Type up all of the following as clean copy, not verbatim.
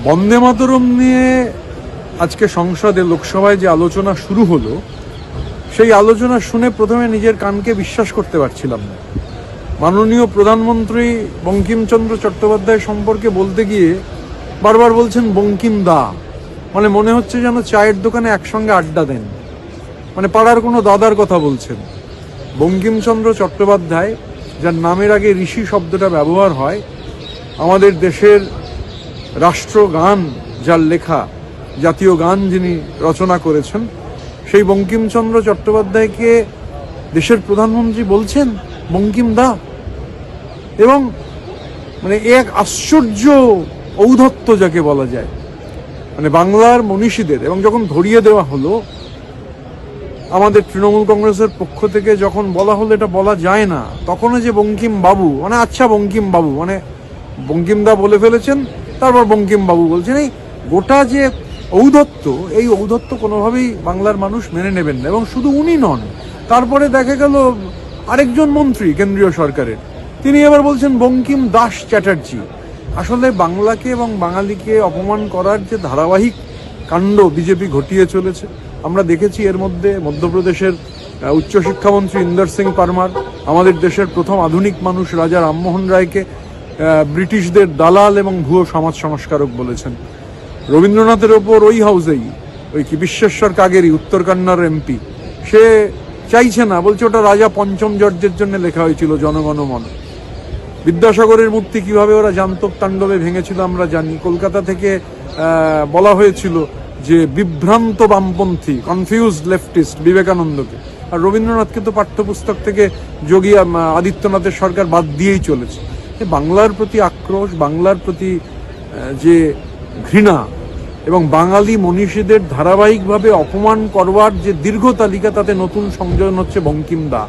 বন্দে মাতরম নিয়ে আজকে সংসদে লোকসভায় যে আলোচনা শুরু হলো, সেই আলোচনা শুনে প্রথমে নিজের কানকে বিশ্বাস করতে পারছিলাম না। মাননীয় প্রধানমন্ত্রী বঙ্কিমচন্দ্র চট্টোপাধ্যায় সম্পর্কে বলতে গিয়ে বারবার বলছেন বঙ্কিম দা, মানে মনে হচ্ছে যেন চায়ের দোকানে একসঙ্গে আড্ডা দেন, মানে পাড়ার কোনো দাদার কথা বলছেন। বঙ্কিমচন্দ্র চট্টোপাধ্যায়, যার নামের আগে ঋষি শব্দটা ব্যবহার হয়, আমাদের দেশের রাষ্ট্রগান যার লেখা, জাতীয় গান যিনি রচনা করেছেন, সেই বঙ্কিমচন্দ্র চট্টোপাধ্যায়কে দেশের প্রধানমন্ত্রী বলছেন বঙ্কিম দা। এবং মানে এক আশ্চর্য ঔদ্ধত্য যাকে বলা যায়, মানে বাংলার মনীষীদের। এবং যখন ধরিয়ে দেওয়া হলো আমাদের তৃণমূল কংগ্রেসের পক্ষ থেকে, যখন বলা হলো এটা বলা যায় না, তখনও যে বঙ্কিম বাবু, মানে আচ্ছা বঙ্কিম বাবু, মানে বঙ্কিম দা বলে ফেলেছেন, তারপর বঙ্কিম বাবু বলছেন, এই গোটা যে ঔদ্ধত্য, এই ঔদ্ধত্য কোনোভাবেই বাংলার মানুষ মেনে নেবেন না। এবং শুধু উনি নন, তারপরে দেখা গেল আরেকজন মন্ত্রী কেন্দ্রীয় সরকারের, তিনি এবার বলছেন বঙ্কিম দাস চ্যাটার্জি। আসলে বাংলাকে এবং বাঙালিকে অপমান করার যে ধারাবাহিক কাণ্ড বিজেপি ঘটিয়ে চলেছে, আমরা দেখেছি। এর মধ্যে মধ্যপ্রদেশের উচ্চশিক্ষামন্ত্রী ইন্দর সিং পারমার আমাদের দেশের প্রথম আধুনিক মানুষ রাজা রামমোহন রায়কে ব্রিটিশদের দালাল এবং ভুয়ো সমাজ সংস্কারক বলেছেন। রবীন্দ্রনাথের ওপর ওই হাউসেই ওই কি বিশ্বেশ্বর কাগেরি, উত্তরকন্যার এমপি, সে চাইছে না, বলছে ওটা রাজা পঞ্চম জর্জের জন্য লেখা হয়েছিল জনগণমন। বিদ্যাসাগরের মূর্তি কিভাবে ওরা জান্তক তাণ্ডবে ভেঙেছিল আমরা জানি। কলকাতা থেকে বলা হয়েছিল যে বিভ্রান্ত বামপন্থী, কনফিউজ লেফটিস্ট বিবেকানন্দকে। আর রবীন্দ্রনাথকে তো পাঠ্যপুস্তক থেকে যোগী আদিত্যনাথের সরকার বাদ দিয়েই চলেছে। বাংলার প্রতি আক্রোশ, বাংলার প্রতি যে ঘৃণা এবং বাঙালি মনীষীদের ধারাবাহিকভাবে অপমান করবার যে দীর্ঘ তালিকা, তাতে নতুন সংযোজন হচ্ছে বঙ্কিম দা।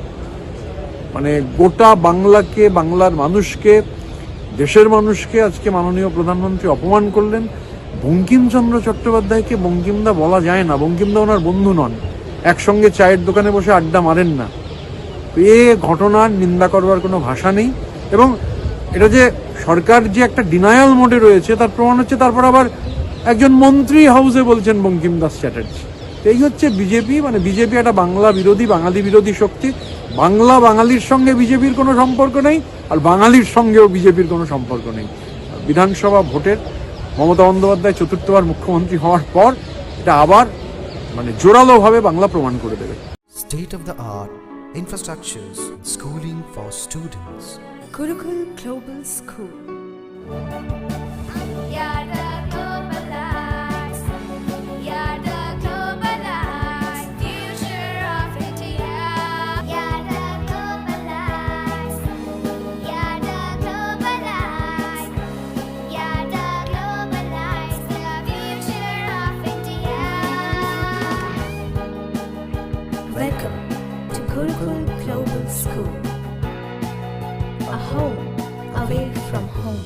মানে গোটা বাংলাকে, বাংলার মানুষকে, দেশের মানুষকে আজকে মাননীয় প্রধানমন্ত্রী অপমান করলেন। বঙ্কিমচন্দ্র চট্টোপাধ্যায়কে বঙ্কিমদা বলা যায় না। বঙ্কিমদা ওনার বন্ধু নন, একসঙ্গে চায়ের দোকানে বসে আড্ডা মারেন না। এ ঘটনার নিন্দা করবার কোনো ভাষা নেই। এবং এটা যে সরকার যে একটা ডিনায়াল মোডে রয়েছে, তার প্রমাণ হচ্ছে তারপর আবার একজন মন্ত্রী হাউসে বলছেন বঙ্কিম দাস চ্যাটার্জি। এই হচ্ছে বিজেপি। মানে বিজেপি একটা বাংলা বিরোধী, বাঙালি বিরোধী শক্তি। বাংলা বাঙালির সঙ্গে বিজেপির কোনো সম্পর্ক নেই, আর বাঙালির সঙ্গেও বিজেপির কোনো সম্পর্ক নেই। বিধানসভা ভোটের মমতা বন্দ্যোপাধ্যায় চতুর্থবার মুখ্যমন্ত্রী হওয়ার পর এটা আবার মানে জোরালোভাবে বাংলা প্রমাণ করে দেবে। State of the art infrastructures, schooling for students. Gurukul Global School. Welcome to Gurukul Global School, a home away from home.